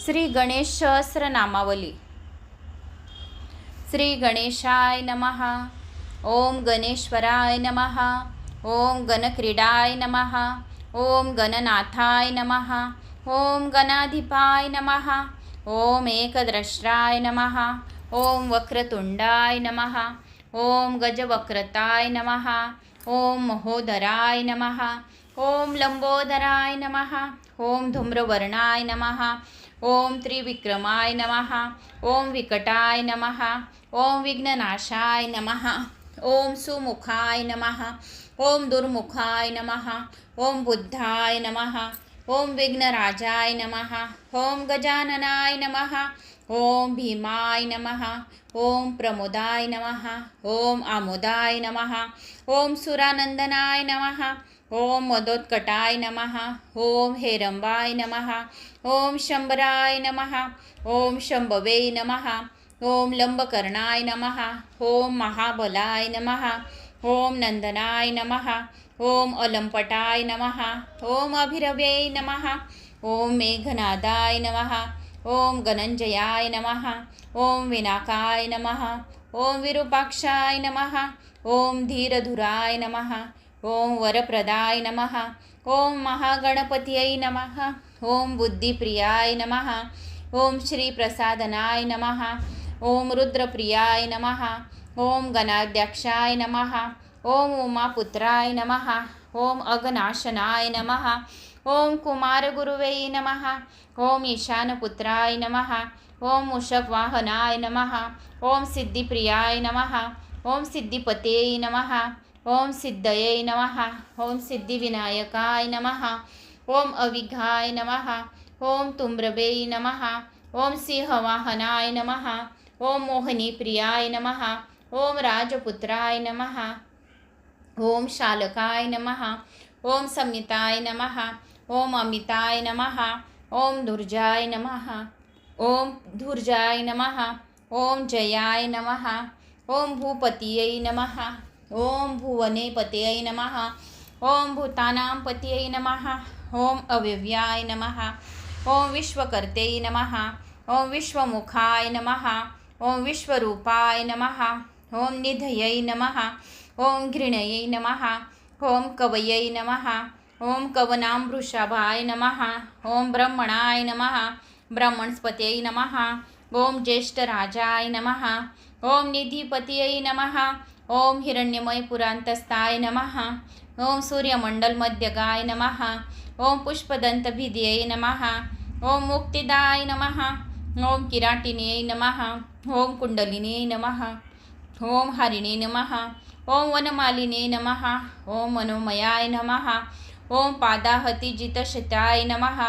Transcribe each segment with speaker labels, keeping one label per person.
Speaker 1: श्री गणेश सहस्रनामावली. श्री गणेशाय नमः. ओम गणेश्वराय नमः. ओम गणक्रीडाय नमः. ओम गणनाथाय नमः. ओम गणाधिपाय नमः. ओम एकदृष्ट्राय नमः. ओम वक्रतुंडाय नमः. ओम गजवक्रताय नमः. ओम महोदराय नमः. ओम लंबोदराय नमः. ओम धूम्रवर्णाय नमः. ओम त्रिविक्रमाय नमः. ओम विकटाय नमः. ओम विघ्ननाशाय नमः. ओम सुमुखाय नमः. ओम दुर्मुखाय नमः. ओम बुद्धाय नमः. ओम विघ्नराजाय नमः. ओम गजाननाय नमः. ओम भीमाय नमः. ओम प्रमोदाय नमः. ओम आमोदाय नमः. ओम सुरानंदनाय नमः. ओम मदोत्कटाय नमः. ओम हेरंबाय नमः. ओम शंबराय नमः. ओम शंभवे नमः. ओम लंबकर्णाय नमः. ओम महाबलाय नमः. ओम नंदनाय नमः. ओम अलंपटाय नमः. ओम अभिरवे नमः. ओम मेघनादाय नमः. ओम गणंजयाय नमः. ओम विनाकाय नमः. ओम विरूपाक्षाय नमः. ओम धीरधुराय नमः. ओम वरप्रदाय नमः. ओम महागणपतये नमः. ओम बुद्धिप्रियाय नमः. ओम श्रीप्रसादनाय नमः. ओम रुद्रप्रियाय नमः. ओम गणाध्यक्षाय नमः. ओम उमापुत्राय नमः. ओम अगनाशनाय नमः. ओम कुमारगुरुवे नमः. ओम ईशानपुत्राय नमः. ओम मूषकवाहनाय नमः. ओम सिद्धिप्रियाय नमः. ओम सिद्धिपतये नमः. ओम सिद्धये नमः. ओम सिद्धिविनायकाय नमः. ओम अविघाय नमः. ओम तुम्रवे नमः. ओम सिंहवाहनाय नमः. ओम मोहिनीप्रियाय नमः. ओम राजपुत्राय नमः. ओम शालकाय नमः. ओम संहिताय नमः. ओम अमिताय नमः. ओम धुर्जाय नमः. ओम धुर्जाय नमः. ओम जयाय नमः. ओम भूपतये नमः. ओम भुवनेपतये नमः. ओम भूतानां पतये नमः. ओम अव्यव्याय नमः. ओम विश्वकर्ते नमः. ओम विश्वमुखाय नमः. ओम विश्वरूपाय नमः. ओम निधये नमः. ओम घृणये नमः. ओम कवये नमः. ओम कवनामृषभाय नमः. ओम ब्रह्मणाय नमः. ब्रह्मणस्पतये नमः. ओम ज्येष्ठराजाय नमः. ओम निधिपतये नमः. ओम हिरण्यमय पुरांतस्थाय नमः. ओम सूर्यमंडलमध्यगाय नमः. ओम पुष्पदंतभिधये नमः. ओम मुक्तिदाय नमः. ओम किराटिन्ये नमः. ओम कुंडलिने नमः. ओम हरिणे नमः. ओम वनमालिने नमः. ओम मनोमयाय नमः. ओम पादाहतिजितशताय नमः.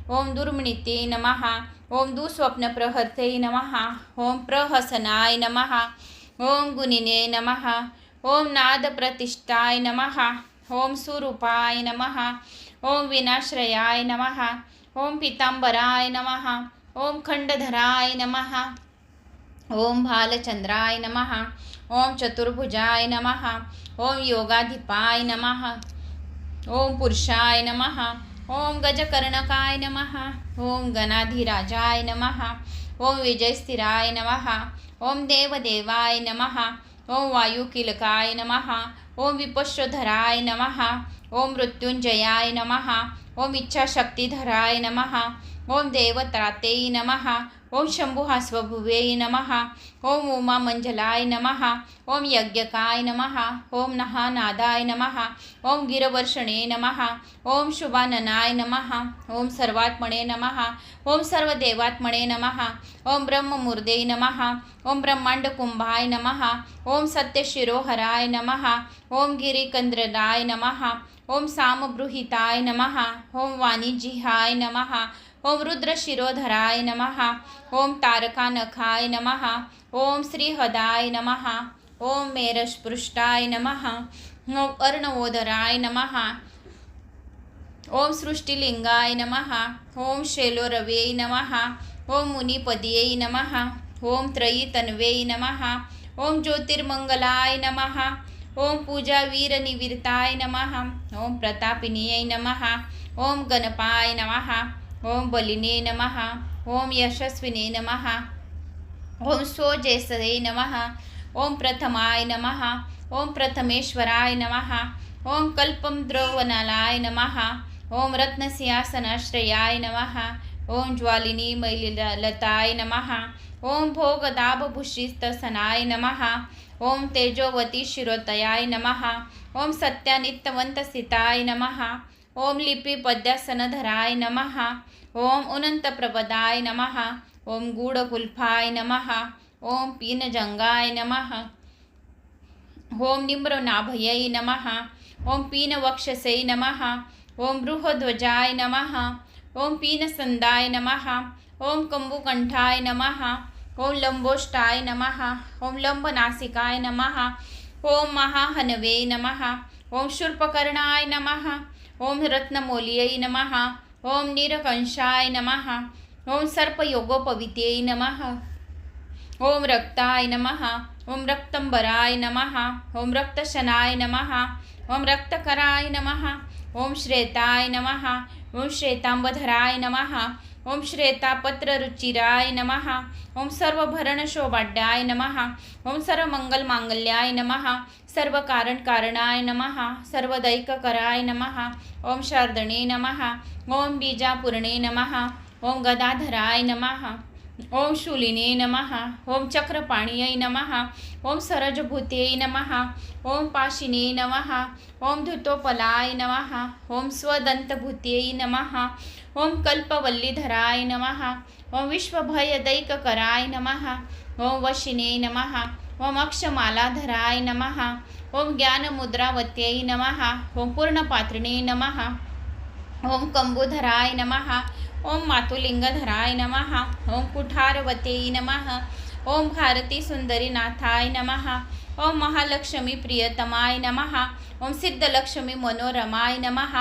Speaker 1: ओम दुर्मणिते नमः. ओम दुःस्वप्नप्रहर्ते नमः. ओम प्रहसनाय नमः. ओम गुणिने नमः. ओम नादप्रतिष्ठाय नमः. ओम सुरूपाय नमः. ओम विनाश्रयाय नमः. ओम पीतांबराय नमः. ओम खंडधराय नमः. ओम भालचंद्राय नमः. ओम चतुर्भुजाय नमः. ओम योगाधिपाय नमः. ओम पुरुषाय नमः. ओम गजकर्णकाय नमः. ओम गणाधिराजाय नमः. ओम विजयस्थिराय नमः. ओम देवदेवाय नमः. ओम वायुकिलकाय नमः. ओम विपश्वधराय नमः. ओम मृत्युंजयाय नमः. ओम इच्छाशक्तिधराय नमः. ओम देवत्राते नमः. ओम शंभुहास्वभुवे नमः. ओम उमामंजलाय नमः. ओम यज्ञकाय नमः. ओम नहानादाय नमः. ओम गिरवर्षणे नमः. ओम शुभाननाय नमः. ओम सर्वात्मने नमः. ओम सर्वदेवात्मने नमः. ओम ब्रह्ममूर्ते नमः. ओम ब्रह्मांडकुंभाय नमः. ओम सत्यशिरोहराय नमः. ओम गिरिकंद्रराय नमः. ओम सामबृहिताय नमः. ओम वाणिजिहाय नमः. ओम रुद्रशिरोधराय नमः. ओम तारकानखाय नमः. ओम श्रीहदाय नमः. ओम मेरस्पृष्टाय नमः. ओम अर्णवोदराय नमः. ओम सृष्टिलिंगाय नमः. ओम शैलोरवे नमः. ओम मुनिपदये नमः. ओम त्रयीतन्वे नमः. ओम ज्योतिर्मंगलाय नमः. ओम पूजावीरनिवृत्ताय नमः. ओम प्रतापिन्ये नमः. ओम गणपाय नमः. ओम बलिने नमः. ओम यशस्विने नमः। ओम स्वजेसरे नमः। ओम प्रथमाय नमः। ओम प्रथमेश्वराय नमः। ओम कल्पद्रवनालाय नमः। ओम रत्नसिंहासनाश्रयाय नमः। ओम ज्वालिनी मैललताय नमः। ओम भोगदाभभूषितसनाय नमः। ओम तेजोवती शिरोतयाय नमः। ओम सत्यानित्यवन्तस्थिताय नमः। ओम लिपिपद्यासनधराय नमः। ओम अनंतप्रपदाय नमः। ओम गूढगुल्फाय नमः। ओम पीनजंगाय नमः। ओम निम्रनाभयै नमः। ओम पीनवक्षसे नमः। ओम बृहध्वजाय नमः। ओम पीनसंदाय नमः। ओम कंबुकंठाय नमः। ओम लंबोष्टाय नमः। ओम लंबनासिकाय नमः। ओम महाहनवे नमः। ओम शूर्पकर्णाय नमः। ओम रत्नमौल्यै नमः। ओम नीलकंशाय नमः। ओम सर्पयोगोपवीत्यै नमः। ओम रक्ताय नमः। ओम रक्तंबराय नमः। ओम रक्तशनाय नमः। ओम रक्तकराय नमः। ओम श्वेताय नमः। ओम श्वेतांबधराय नमः। ओम श्वेतापत्ररुचिराय नमः। ओम सर्वभरणशोभाढ्याय नमः। ओम सर्वमंगलमांगल्याय नमः। सर्वकारणकारणाय नमः। सर्वदैककराय नमः। ओम शार्दणे नमः। ओम बीजापूर्णे नमः। ओम गदाधराय नमः। ओम शूलिने नमः। ओम चक्रपाणियै नमः। ओम सरजभूत्यै नमः। ओम पाशिने नमः। ओम धृतोपलाय नमः। ओम स्वदंतभूत्यै नमः। ओम कल्पवल्लीधराय नमः। ओम विश्वभयदैककराय नमः। ओम वशिने नमः। ओम अक्षमालाधराय नमः। ओम ज्ञानमुद्रावत्यै नमः। ओम पूर्णपात्रिणे नमः। ओम कंबुधराय नमः। ओम मातुलिंगधराय नमः। ओम कुठारवत्यै नमः। ओम भारती सुंदरीनाथाय नमः। ओम महालक्ष्मी प्रियतमाय नमः। ओम सिद्धलक्ष्मी मनोरमाय नमः।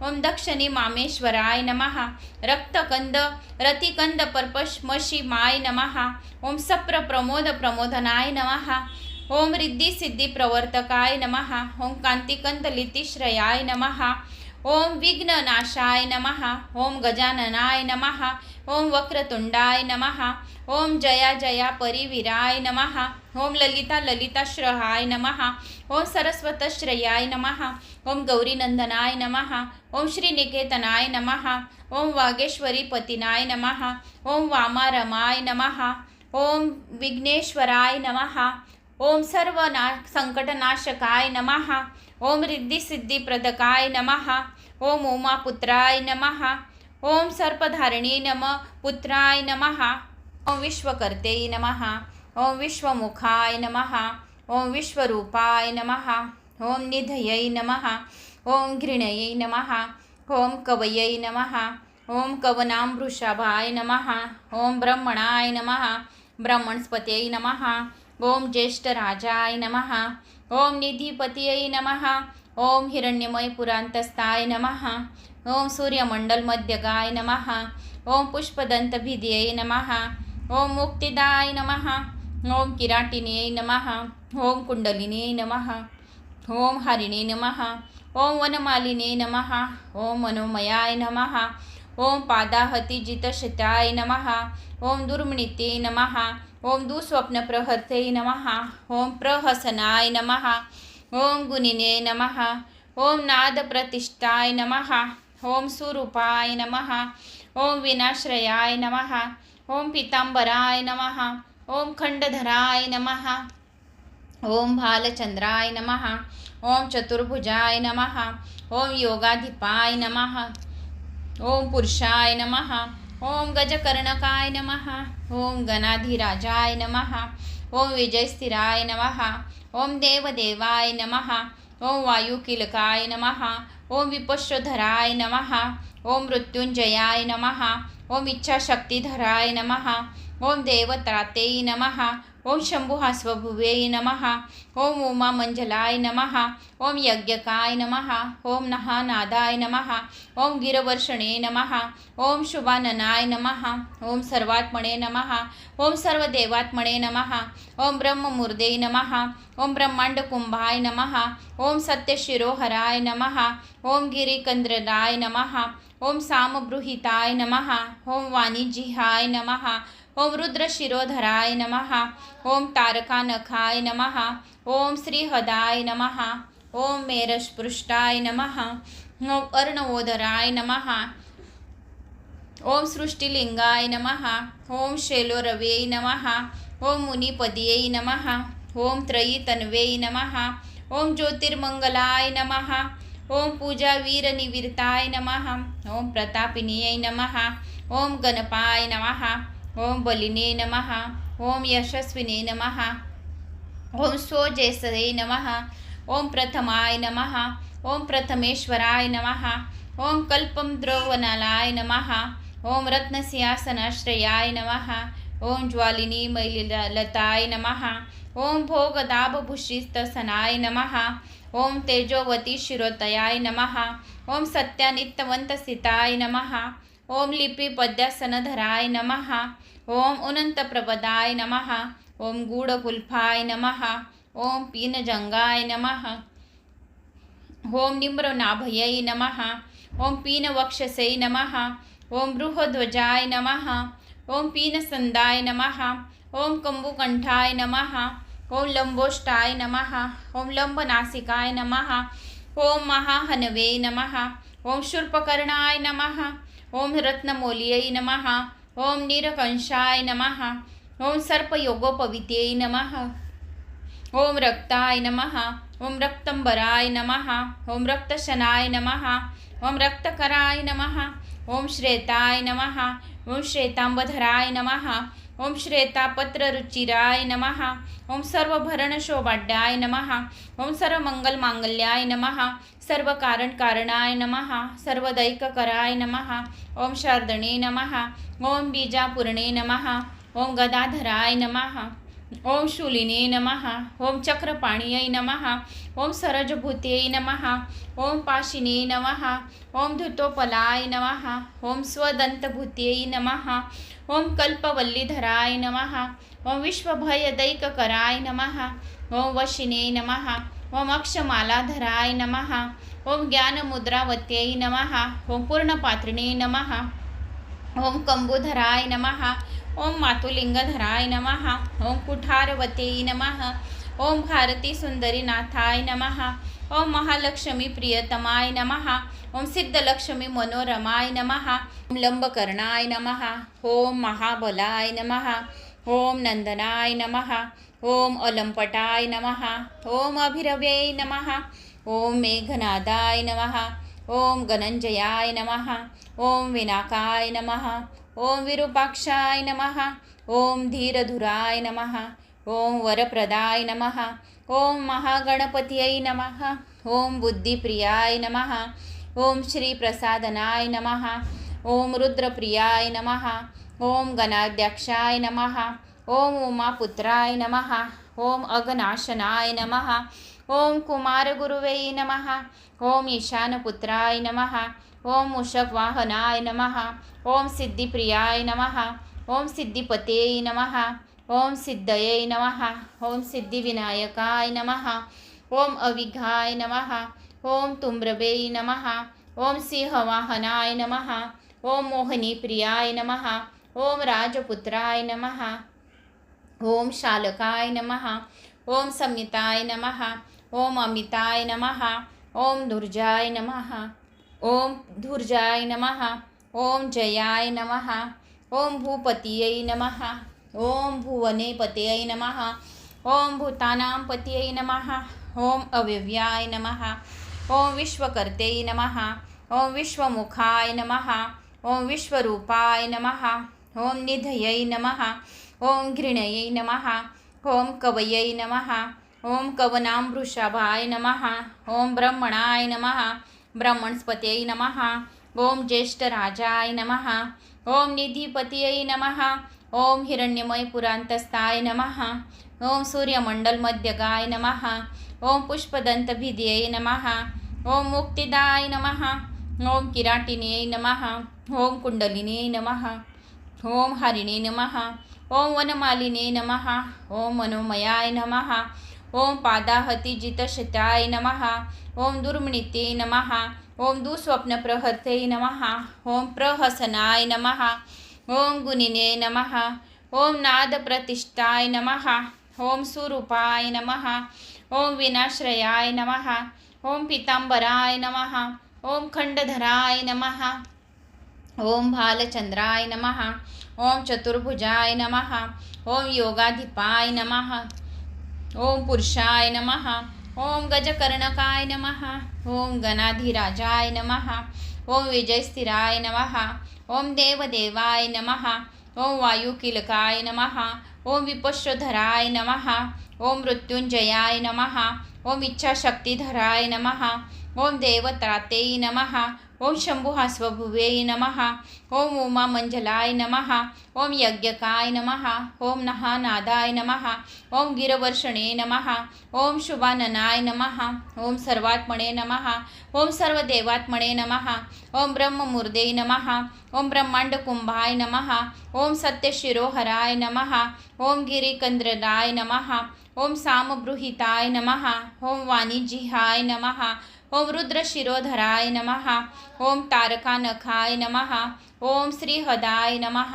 Speaker 1: ओम दक्षिणी मामेश्वराय नमः। रक्तकंद रतिकंद पर्पश्मशिमाय नमः। ओम सप्र प्रमोद प्रमोदनाय नमः। ओम रिद्धी सिद्धी प्रवर्तकाय नमः। ओम कांतिकंद लितिश्रयाय नमः। ओम विघ्ननाशाय नमः। ओम गजाननाय नमः। ओम वक्रतुंडाय नमः। ओम जया जया परिवीराय नमः। ओम ललिता ललिताश्रहाय नमः। ओम सरस्वतश्रयाय नमः। ओम गौरीनंदनाय नमः। ओम श्रीनिकेतनाय नमः। ओम वागेश्वरी पतिनाय नमः। ओम वामारमाय नमः। ओम विघ्नेश्वराय नमः। ओम संकटनाशकाय नमः। ओम रिद्धिसिद्धिप्रदकाय नमः। ओम उमापुत्राय नमः। ओम सर्पधारिणी नमः पुत्राय नमः। ओम विश्वकर्ते नमः। ओम विश्वमुखाय नमः। ओम विश्वरूपाय नमः। ओम निधयै नमः। ओम घृणयै नमः। ओम कवयै नमः। ओम कवनामृषभाय नमः। ओम ब्रह्मणाय नमः। ब्रह्मणस्पत्यै नमः। ओम ज्येष्ठराजाय नमः। ओम निधिपतये नमः। ओम हिरण्यमय पुरांतस्थाय नमः। ओम सूर्यमंडलमध्यगाय नमः। ओम पुष्पदंतभिदये नमः। ओम मुक्तिदाय नमः। ओम किराटिने नमः। ओम कुंडलिने नमः। ओम हरिणे नमः। ओम वनमालिने नमः। ओम मनोमयाय नमः। ओम पादाहतिजितशताय नमः। ओम दुर्मणिते नमः। ओम दुःस्वप्नप्रहर्ते नमः। ओम प्रहसनाय नमः। ओम गुणिने नमः। ओम नादप्रतिष्ठाय नमः। ओम सुरूपाय नमः। ओम विनाश्रयाय नमः। ओम पीतांबराय नमः। ओम खंडधराय नमः। ओम भालचंद्राय नमः। ओम चतुर्भुजाय नमः। ओम योगाधिपाय नमः। ओम पुरुषाय नमः। ओम गजकर्णकाय नमः। ओम गणाधिराजाय नमः। ओम विजयस्थिराय नमः। ओम देवदेवाय नमः। ओम वायुकीलकाय नमः। ओम विपश्यधराय नमः। ओम मृत्युंजयाय नमः। ओम इच्छाशक्तिधराय नमः। ओम देवत्रात्यै नमः। ओम शंभुहास्वभुवे नमः। ओम उमामंजलाय नमः। ओम यज्ञकाय नमः। ओम नहानादाय नमः। ओम गिरवर्षणे नमः। ओम शुभाननाय नमः। ओम सर्वात्मने नमः। ओम सर्वदेवात्मने नमः। ओम ब्रह्ममूर्ते नमः। ओम ब्रह्मांडकुंभाय नमः। ओम सत्यशिरोहराय नमः। ओम गिरिकंद्रदाय नमः। ओम सामबृहिताय नमः। ओम वाणिजिहाय नमः। ओम रुद्रशिरोधराय नमः। ओम तारकानखाय नमः। ओम श्रीहदाय नमः। ओम मेरस्पृष्टाय नमः। ओम अर्णवोदराय नमः। ओम सृष्टिलिंगाय नमः। ओम शैलोरवे नमः। ओम मुनिपदये नमः। ओम त्रयीतन्वे नमः। ओम ज्योतिर्मंगलाय नमः। ओम पूजावीरनिवृत्ताय नमः। ओम प्रतापिन्यै नमः। ओम गणपाय नमः। ओम बलिने नमः। ओम यशस्विने नमः। ओम स्वजेसरे नमः। ओम प्रथमाय नमः। ओम प्रथमेश्वराय नमः। ओम कल्पद्रवनालाय नमः। ओम रत्नसिंहासनाश्रयाय नमः। ओम ज्वालिनी मैललताय नमः। ओम भोगदाभभूषितसनाय नमः। ओम तेजोवती शिरोतयाय नमः। ओम सत्यानित्यवन्तस्थिताय नमः। ओम लिपिपद्यासनधराय नमः। ओम अनंतप्रपदाय नमः। ओम गूढकुल्फाय नमः। ओम पीनजंगाय नमः। ओम निम्रनाभयै नमः। ओम पीनवक्षसे नमः। ओम बृहध्वजाय नमः। ओम पीनसंदाय नमः। ओम कंबुकंठाय नमः। ओम लंबोष्टाय नमः। ओम लंबनासिकाय नमः। ओम महाहनवे नमः। ओम शूर्पकर्णाय नमः। ओम रत्नमौल्यै नमः। ओम नीलकंशाय नमः। ओम सर्पयोगोपवीत्यै नमः। ओम रक्ताय नमः। ओम रक्तंबराय नमः। ओम रक्तशनाय नमः। ओम रक्तकराय नमः। ओम श्वेताय नमः। ओम श्वेतांबधराय नमः। ओम श्वेतापत्ररुचिराय नमः। ओम सर्वभरणशोभाढ्याय नमः। ओम सर्वमंगलमांगल्याय नमः। सर्वकारणकारणाय नमः। सर्वदैककराय नमः। ओम शार्दणे नमः। ओम बीजापूर्णे नमः। ओम गदाधराय नमः। ओम शूलिने नमः। ओम चक्रपाण्यै नमः। ओम सरजभूत्यै नमः। ओम पाशिने नमः। ओम धुतोपलाय नमः। ओम स्वदंतभूत्यै नमः। ओम कल्पवल्लीधराय नमः। ओम विश्वभयदैककराय नमः। ओम वशिने नमः। ओम अक्षमालाधराय नमः। ओम ज्ञानमुद्रावत्यै नमः। ओम पूर्णपात्रिणे नमः। ओम कंबुधराय नमः। ओम मातुलिंगधराय नमः। ओम कुठारवत्यै नमः। ओम भारती सुंदरीनाथाय नमः। ओम महालक्ष्मी प्रियतमाय नमः। ओम सिद्धलक्ष्मी मनोरमाय नमः। ओम लंबकर्णाय नमः। ओम महाबलाय नमः। ओम नंदनाय नमः। ओम अलंपटाय नमः। ओम अभिरव्यै नमः। ओम मेघनादाय नमः। ओम गणंजयाय नमः। ओम विनाकाय नमः। ओम विरूपाक्षाय नमः। ओम धीरधुराय नमः। ओम वरप्रदाय नमः। ओम महागणपत्यै नमः। ओम बुद्धिप्रियाय नमः। ओम श्रीप्रसादनाय नमः। ओम रुद्रप्रियाय नमः। ओम गणाध्यक्षाय नमः। ओम उमापुत्राय नमः। ओम अघनाशनाय नमः। ओम कुमारगुरुवे नमः। ओम ईशानपुत्राय नमः। ओम मूषकवाहनाय नमः। ओम सिद्धिप्रियाय नमः। ओम सिद्धिपते नमः। ओम सिद्धये नमः। ओम सिद्धिविनायकाय नमः। ओम अविघाय नमः। ओम तुम्रवे नमः। ओम सिंहवाहनाय नमः। ओम मोहिनीप्रियाय नमः। ओम राजपुत्राय नमः। ओम शालकाय नमः। ओम संहिताय नमः। ओम अमिताय नमः। ओम धुर्जाय नमः। ओम धुर्जाय नमः। ओम जयाय नमः। ओम भूपतये नमः। ओम भुवनेपतये नमः। ओम भूतानां पतये नमः। ओम अव्यव्याय नमः। ओम विश्वकर्ते नमः। ओम विश्वमुखाय नमः। ओम विश्वरूपाय नमः। ओम निधये नमः। ओम घृणये नमः। ओम कवये नमः। ओम कवनामृषभाय नमः। ओम ब्रह्मणाय नमः। ब्रह्मणस्पतये नमः। ओम ज्येष्ठराजाय नमः। ओम निधिपतये नमः। ओम हिरण्यमय पुरांतस्ताय नमः। ओम सूर्यमंडलमध्यगाय नमः। ओम पुष्पदंतभिद्यै नमः। ओम मुक्तिदाय नमः। ओम किराटिन्यै नमः। ओम कुंडलिन्यै नमः। ओम हरिणे नमः। ओम वनमालिने नमः। ओम मनोमयाय नमः। ओम पादाहतिजितशताय नमः। ओम दुर्मणिते नमः। ओम दुःस्वप्नप्रहर्ते नमः। ओम प्रहसनाय नमः। ओम गुणिने नमः। ओम नादप्रतिष्ठाय नमः। ओम सुरूपाय नमः। ओम विनाश्रयाय नमः। ओम पीतांबराय नमः। ओम खंडधराय नमः। ओम भालचंद्राय नमः। ओम चतुर्भुजाय नमः। ओम योगाधिपाय नमः। ओम पुरुषाय नमः। ओम गजकर्णकाय नमः। ओम गणाधिराजाय नमः। ओम विजयस्थिराय नमः। ओम देवदेवाय नमः। ओम वायुकिलकाय नमः। ओम विपश्वधराय नमः। ओम मृत्युंजयाय नमः। ओम इच्छाशक्तिधराय नमः। ओम देवत्राते नमः। ओम शंभुहास्वभुवे नमः। ओम उमामंजलाय नमः। ओम यज्ञकाय नमः। ओम नहानादाय नमः। ओम गिरवर्षणे नमः। ओम शुभाननाय नमः। ओम सर्वात्मने नमः। ओम सर्वदेवात्मने नमः। ओम ब्रह्ममूर्ते नमः। ओम ब्रह्मांडकुंभाय नमः। ओम सत्यशिरोहराय नमः। ओम गिरिकंद्रराय नमः। ओम सामबृहिताय नमः। ओम वाणिजिहाय नमः। ओम रुद्रशिरोधराय नमः। ओम तारकानखाय नमः। ओम श्रीहदाय नमः।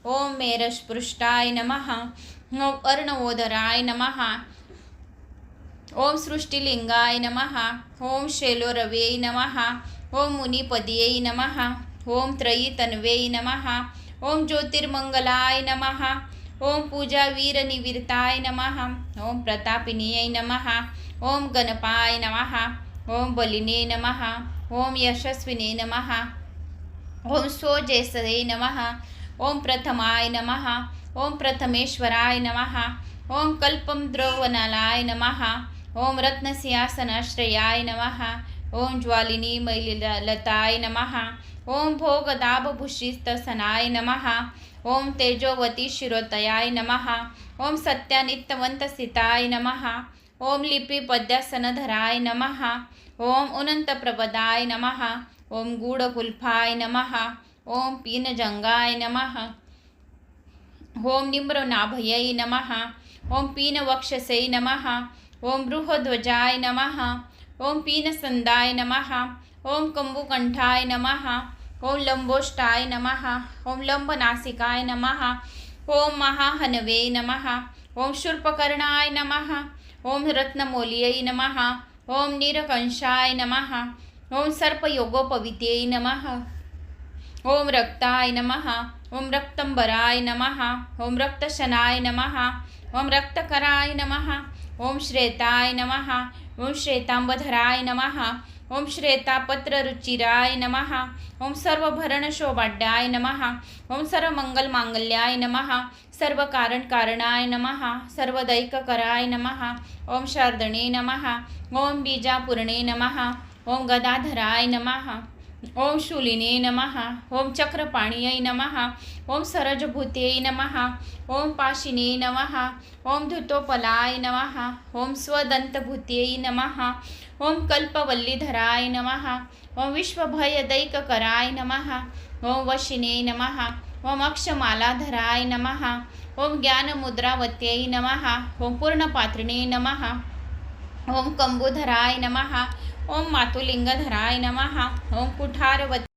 Speaker 1: ओम मेरस्पृष्टाय नमः। ओम अर्णवोदराय नमः। ओम सृष्टिलिंगाय नमः। ओम शैलोरवे नमः। ओम मुनिपदये नमः। ओम त्रयीतन्वे नमः। ओम ज्योतिर्मंगलाय नमः। ओम पूजावीरनिवृत्ताय नमः। ओम प्रतापिन्यै नमः। ओम गणपाय नमः। ओम बलिने नमः। ओम यशस्विने नमः। ओम स्वजेसये नमः। ओम प्रथमाय नमः। ओम प्रथमेश्वराय नमः। ओम कल्पद्रवनालाय नमः। ओम रत्नसिंहासनाश्रयाय नमः। ओम ज्वालिनी मैललताय नमः। ओम भोगदाभभूषितसनाय नमः। ओम तेजोवती शिरोतयाय नमः। ओम सत्यानित्यवन्तस्थिताय नमः। ओम लिपिपद्यासनधराय नमः। ओम अनंतप्रपदाय नमः। ओम गूढकुल्फाय नमः। ओम पीनजंगाय नमः। ओम निम्रनाभयै नमः। ओम पीनवक्षसे नमः। ओम बृहध्वजाय नमः। ओम पीनसंदाय नमः। ओम कंबुकंठाय नमः। ओम लंबोष्टाय नमः। ओम लंबनासिकाय नमः। ओम महाहनवे नमः। ओम शूर्पकर्णाय नमः। ओम रत्नमौल्यै नमः। ओम नीलकंशाय नमः। ओम सर्पयोगोपवीत्यै नमः। ओम रक्ताय नमः। ओम रक्तंबराय नमः। ओम रक्तशनाय नमः। ओम रक्तकराय नमः। ओम श्वेताय नमः। ओम श्वेतांबधराय नमः। ओम श्वेतापत्ररुचिराय नमः। ओम सर्वभरणशोभाढ्याय नमः। ओम सर्वमंगलमांगल्याय नमः। सर्वकारणकारणाय नमः। सर्वदैककराय नमः। ओम शार्दणे नमः। ओम बीजापूर्णे नमः। ओम गदाधराय नमः। ओम शूलिने नमः। ओम चक्रपाण्यै नमः। ओम सरजभूत्यै नमः। ओम पाशिने नमः। ओम धुतोपलाय नमः। ओम स्वदंतभूत्यै नमः। ओम कल्पवल्लीधराय नमः। ओम विश्वभयदैककराय नमः। ओम वशिने नमः। ओम अक्षमालाधराय नमः। ओम ज्ञानमुद्रावत्यै नमः। ओम पूर्णपात्रिणे नमः। ओम कंबुधराय नमः। ओम मातुलिंगधराय नमः। ओम कुठारवती